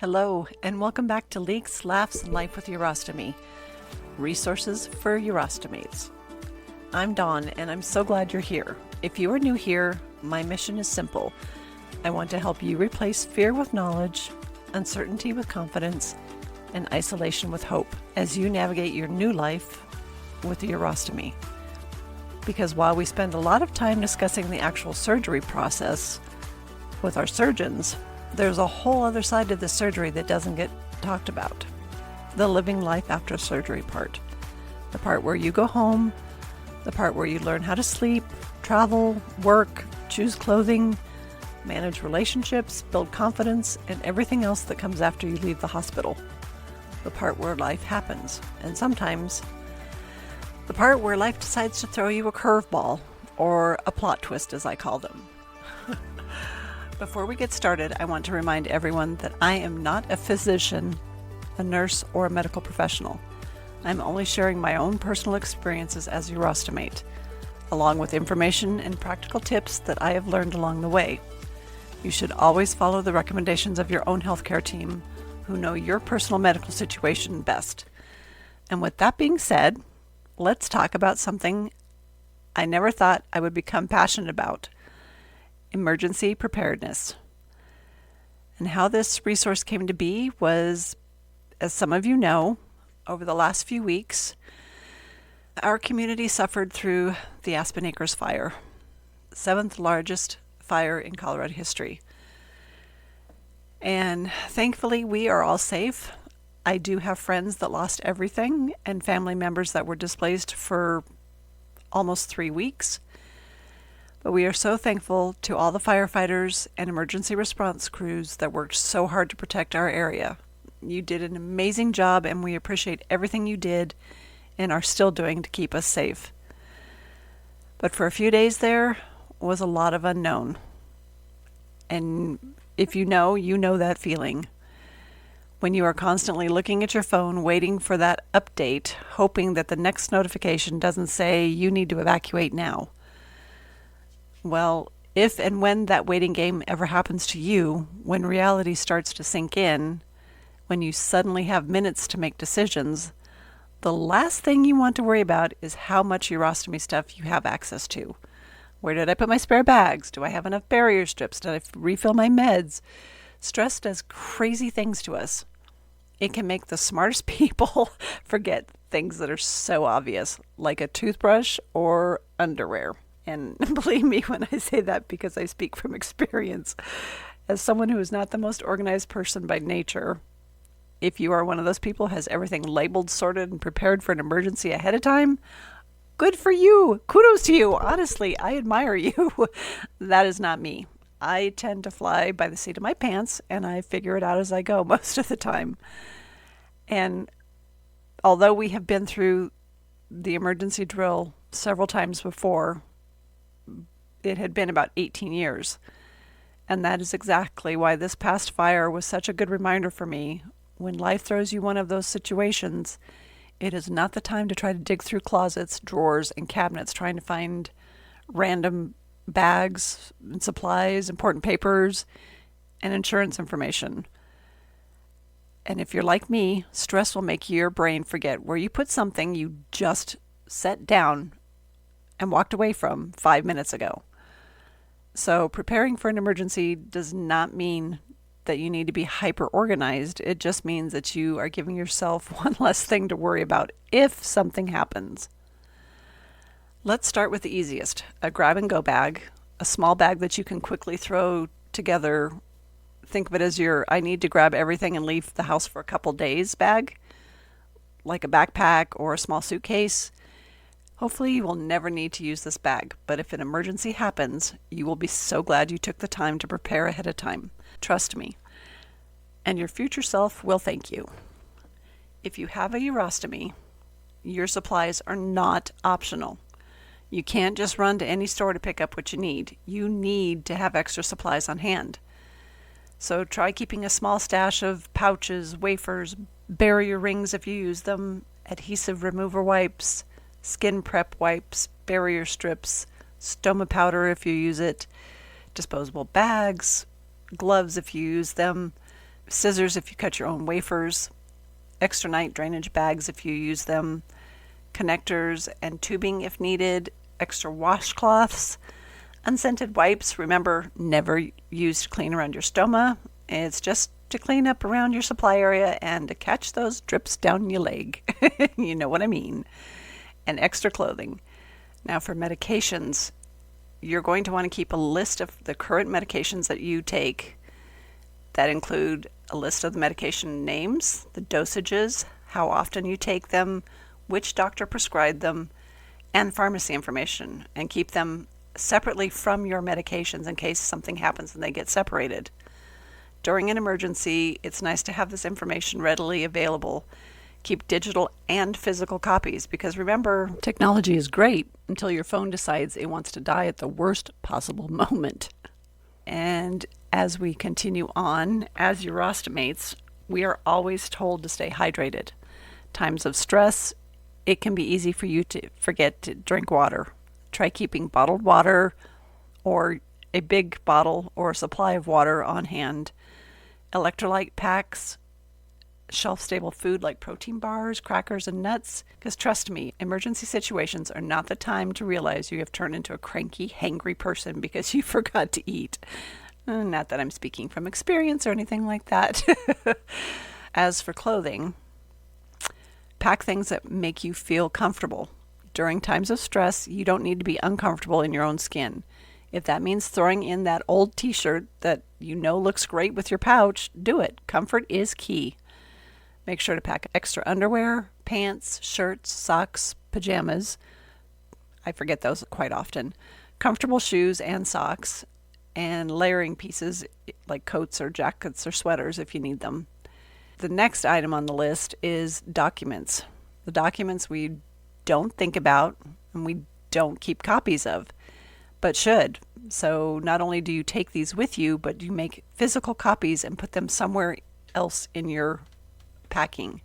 Hello, and welcome back to Leaks, Laughs, and Life with Urostomy, resources for Urostomates. I'm Dawn, and I'm so glad you're here. If you are new here, my mission is simple. I want to help you replace fear with knowledge, uncertainty with confidence, and isolation with hope as you navigate your new life with the urostomy. Because while we spend a lot of time discussing the actual surgery process with our surgeons, there's a whole other side to the surgery that doesn't get talked about. The living life after surgery part. The part where you go home, the part where you learn how to sleep, travel, work, choose clothing, manage relationships, build confidence, and everything else that comes after you leave the hospital. The part where life happens, and sometimes the part where life decides to throw you a curveball, or a plot twist as I call them. Before we get started, I want to remind everyone that I am not a physician, a nurse, or a medical professional. I'm only sharing my own personal experiences as a urostomate, along with information and practical tips that I have learned along the way. You should always follow the recommendations of your own healthcare team, who know your personal medical situation best. And with that being said, let's talk about something I never thought I would become passionate about: emergency preparedness. And how this resource came to be was, as some of you know, over the last few weeks, our community suffered through the Aspen Acres fire, 7th largest fire in Colorado history. And thankfully, we are all safe. I do have friends that lost everything and family members that were displaced for almost 3 weeks. But we are so thankful to all the firefighters and emergency response crews that worked so hard to protect our area. You did an amazing job, and we appreciate everything you did and are still doing to keep us safe. But for a few days there was a lot of unknown. And if you know that feeling. When you are constantly looking at your phone, waiting for that update, hoping that the next notification doesn't say you need to evacuate now. Well, if and when that waiting game ever happens to you, when reality starts to sink in, when you suddenly have minutes to make decisions, the last thing you want to worry about is how much urostomy stuff you have access to. Where did I put my spare bags? Do I have enough barrier strips? Did I refill my meds? Stress does crazy things to us. It can make the smartest people forget things that are so obvious, like a toothbrush or underwear. And believe me when I say that, because I speak from experience. As someone who is not the most organized person by nature, if you are one of those people who has everything labeled, sorted, and prepared for an emergency ahead of time, good for you. Kudos to you. Honestly, I admire you. That is not me. I tend to fly by the seat of my pants, and I figure it out as I go most of the time. And although we have been through the emergency drill several times before, it had been about 18 years. And that is exactly why this past fire was such a good reminder for me. When life throws you one of those situations, it is not the time to try to dig through closets, drawers, and cabinets trying to find random bags and supplies, important papers, and insurance information. And if you're like me, stress will make your brain forget where you put something you just set down and walked away from 5 minutes ago. So preparing for an emergency does not mean that you need to be hyper organized. It just means that you are giving yourself one less thing to worry about if something happens. Let's start with the easiest, a grab and go bag, a small bag that you can quickly throw together. Think of it as your I need to grab everything and leave the house for a couple days bag, like a backpack or a small suitcase. Hopefully you will never need to use this bag, but if an emergency happens, you will be so glad you took the time to prepare ahead of time. Trust me. And your future self will thank you. If you have a urostomy, your supplies are not optional. You can't just run to any store to pick up what you need. You need to have extra supplies on hand. So try keeping a small stash of pouches, wafers, barrier rings if you use them, adhesive remover wipes, skin prep wipes, barrier strips, stoma powder if you use it, disposable bags, gloves if you use them, scissors if you cut your own wafers, extra night drainage bags if you use them, connectors and tubing if needed, extra washcloths, unscented wipes. Remember, never use to clean around your stoma. It's just to clean up around your supply area and to catch those drips down your leg. You know what I mean. And extra clothing. Now for medications, you're going to want to keep a list of the current medications that you take. That include a list of the medication names, the dosages, how often you take them, which doctor prescribed them, and pharmacy information, and keep them separately from your medications in case something happens and they get separated. During an emergency, it's nice to have this information readily available. Keep digital and physical copies because remember, technology is great until your phone decides it wants to die at the worst possible moment. And as we continue on, as Urostomates, we are always told to stay hydrated. Times of stress, it can be easy for you to forget to drink water. Try keeping bottled water or a big bottle or a supply of water on hand. Electrolyte packs, shelf-stable food like protein bars, crackers, and nuts. Because trust me, emergency situations are not the time to realize you have turned into a cranky, hangry person because you forgot to eat. Not that I'm speaking from experience or anything like that. As for clothing, pack things that make you feel comfortable. During times of stress, you don't need to be uncomfortable in your own skin. If that means throwing in that old t-shirt that you know looks great with your pouch, do it. Comfort is key. Make sure to pack extra underwear, pants, shirts, socks, pajamas. I forget those quite often. Comfortable shoes and socks, and layering pieces like coats or jackets or sweaters if you need them. The next item on the list is documents. The documents we don't think about and we don't keep copies of, but should. So not only do you take these with you, but you make physical copies and put them somewhere else in your packing.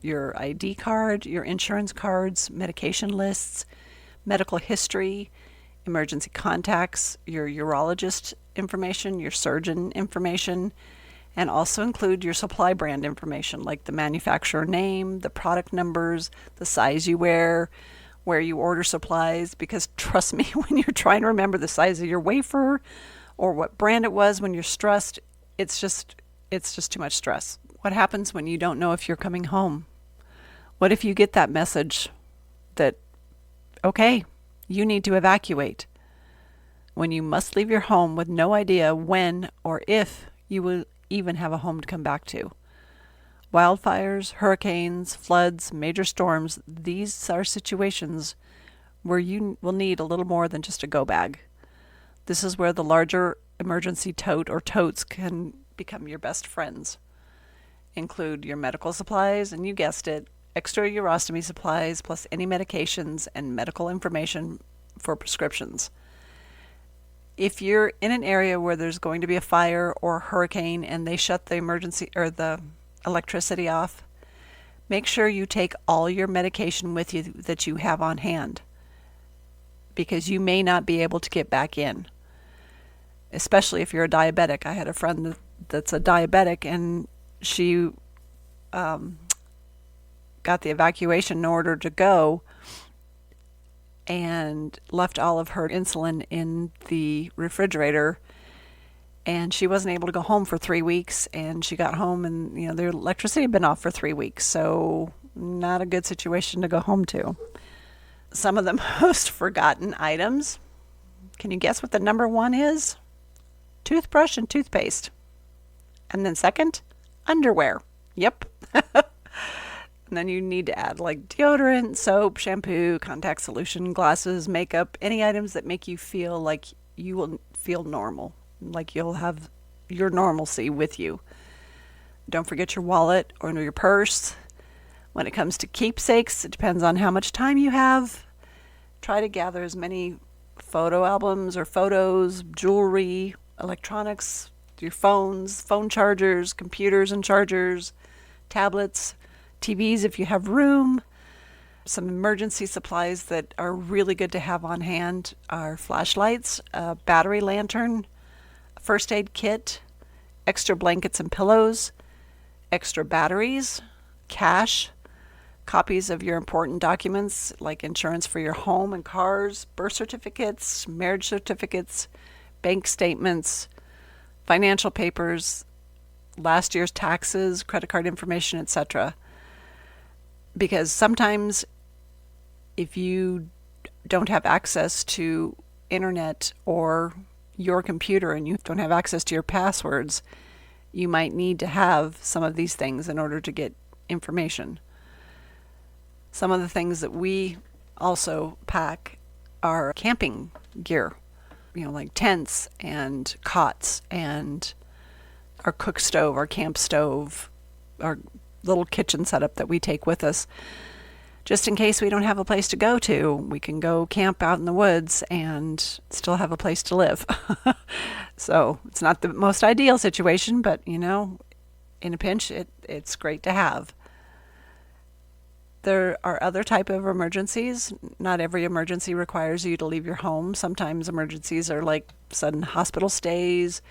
Your ID card, your insurance cards, medication lists, medical history, emergency contacts, your urologist information, your surgeon information, and also include your supply brand information like the manufacturer name, the product numbers, the size you wear, where you order supplies, because trust me, when you're trying to remember the size of your wafer or what brand it was when you're stressed, it's just too much stress. What happens when you don't know if you're coming home? What if you get that message that, okay, you need to evacuate, when you must leave your home with no idea when or if you will even have a home to come back to? Wildfires, hurricanes, floods, major storms, these are situations where you will need a little more than just a go bag. This is where the larger emergency tote or totes can become your best friends. Include your medical supplies, and you guessed it, extra urostomy supplies, plus any medications and medical information for prescriptions. If you're in an area where there's going to be a fire or a hurricane and they shut the emergency or the electricity off, make sure you take all your medication with you that you have on hand, because you may not be able to get back in, especially if you're a diabetic. I had a friend that's a diabetic, and she got the evacuation order to go and left all of her insulin in the refrigerator, and she wasn't able to go home for 3 weeks, and she got home and their electricity had been off for 3 weeks, so not a good situation to go home to. Some of the most forgotten items, can you guess what the number one is? Toothbrush and toothpaste. And then second, underwear. Yep. And then you need to add like deodorant, soap, shampoo, contact solution, glasses, makeup, any items that make you feel like you will feel normal, like you'll have your normalcy with you. Don't forget your wallet or your purse. When it comes to keepsakes, it depends on how much time you have. Try to gather as many photo albums or photos, jewelry, electronics, your phones, phone chargers, computers and chargers, tablets, TVs if you have room. Some emergency supplies that are really good to have on hand are flashlights, a battery lantern, a first aid kit, extra blankets and pillows, extra batteries, cash, copies of your important documents like insurance for your home and cars, birth certificates, marriage certificates, bank statements, financial papers, last year's taxes, credit card information, etc. Because sometimes if you don't have access to internet or your computer and you don't have access to your passwords, you might need to have some of these things in order to get information. Some of the things that we also pack are camping gear, like tents and cots and our cook stove, our camp stove, our little kitchen setup that we take with us. Just in case we don't have a place to go to, we can go camp out in the woods and still have a place to live. So it's not the most ideal situation, but in a pinch, it's great to have. There are other type of emergencies. Not every emergency requires you to leave your home. Sometimes emergencies are like sudden hospital stays,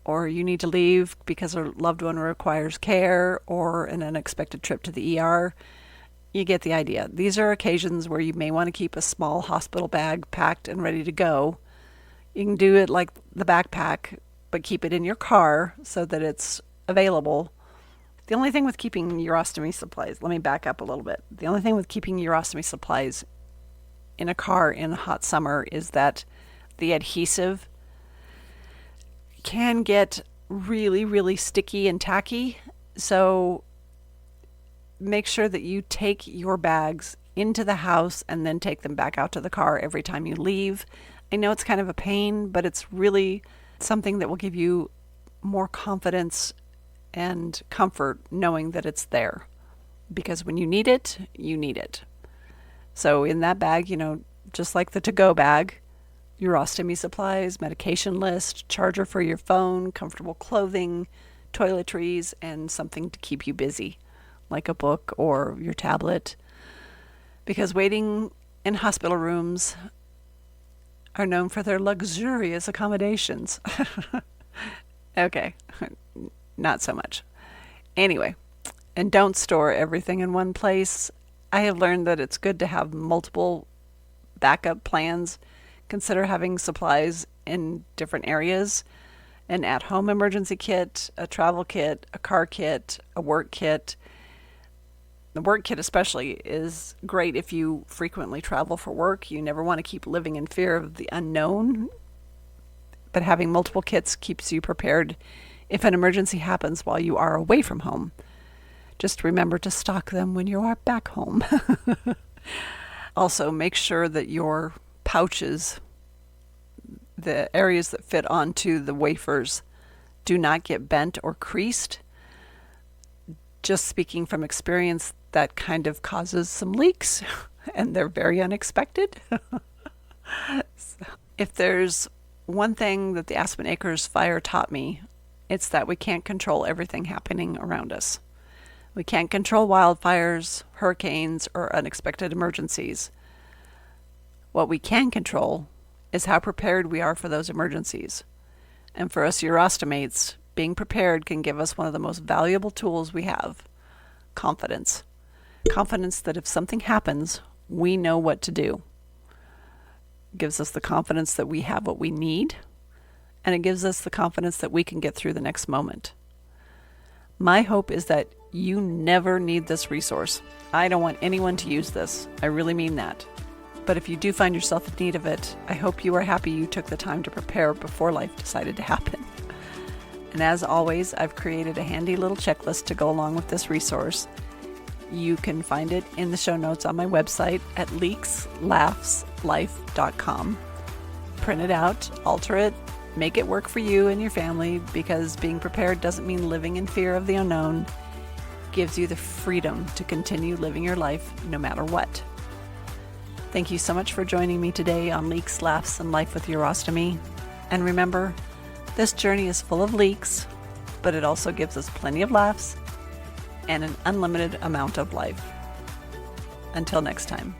or you need to leave because a loved one requires care, or an unexpected trip to the ER. You get the idea. These are occasions where you may want to keep a small hospital bag packed and ready to go. You can do it like the backpack, but keep it in your car so that it's available. The only thing with keeping urostomy supplies, let me back up a little bit. The only thing with keeping urostomy supplies in a car in hot summer is that the adhesive can get really, really sticky and tacky. So make sure that you take your bags into the house and then take them back out to the car every time you leave. I know it's kind of a pain, but it's really something that will give you more confidence and comfort knowing that it's there. Because when you need it, you need it. So in that bag, just like the to-go bag, urostomy supplies, medication list, charger for your phone, comfortable clothing, toiletries, and something to keep you busy, like a book or your tablet. Because waiting in hospital rooms are known for their luxurious accommodations. Okay, not so much. Anyway, and don't store everything in one place. I have learned that it's good to have multiple backup plans. Consider having supplies in different areas: an at-home emergency kit, a travel kit, a car kit, a work kit. The work kit especially is great if you frequently travel for work. You never want to keep living in fear of the unknown, but having multiple kits keeps you prepared if an emergency happens while you are away from home. Just remember to stock them when you are back home. Also, make sure that your pouches, the areas that fit onto the wafers, do not get bent or creased. Just speaking from experience, that kind of causes some leaks, and they're very unexpected. So, if there's one thing that the Aspen Acres fire taught me, it's that we can't control everything happening around us. We can't control wildfires, hurricanes, or unexpected emergencies. What we can control is how prepared we are for those emergencies. And for us Urostomates, being prepared can give us one of the most valuable tools we have: confidence. Confidence that if something happens, we know what to do. It gives us the confidence that we have what we need, and it gives us the confidence that we can get through the next moment. My hope is that you never need this resource. I don't want anyone to use this. I really mean that. But if you do find yourself in need of it, I hope you are happy you took the time to prepare before life decided to happen. And as always, I've created a handy little checklist to go along with this resource. You can find it in the show notes on my website at leakslaughslife.com. Print it out, alter it, make it work for you and your family, because being prepared doesn't mean living in fear of the unknown. It gives you the freedom to continue living your life no matter what. Thank you so much for joining me today on Leaks, Laughs, and Life with Urostomy. And remember, this journey is full of leaks, but it also gives us plenty of laughs and an unlimited amount of life. Until next time.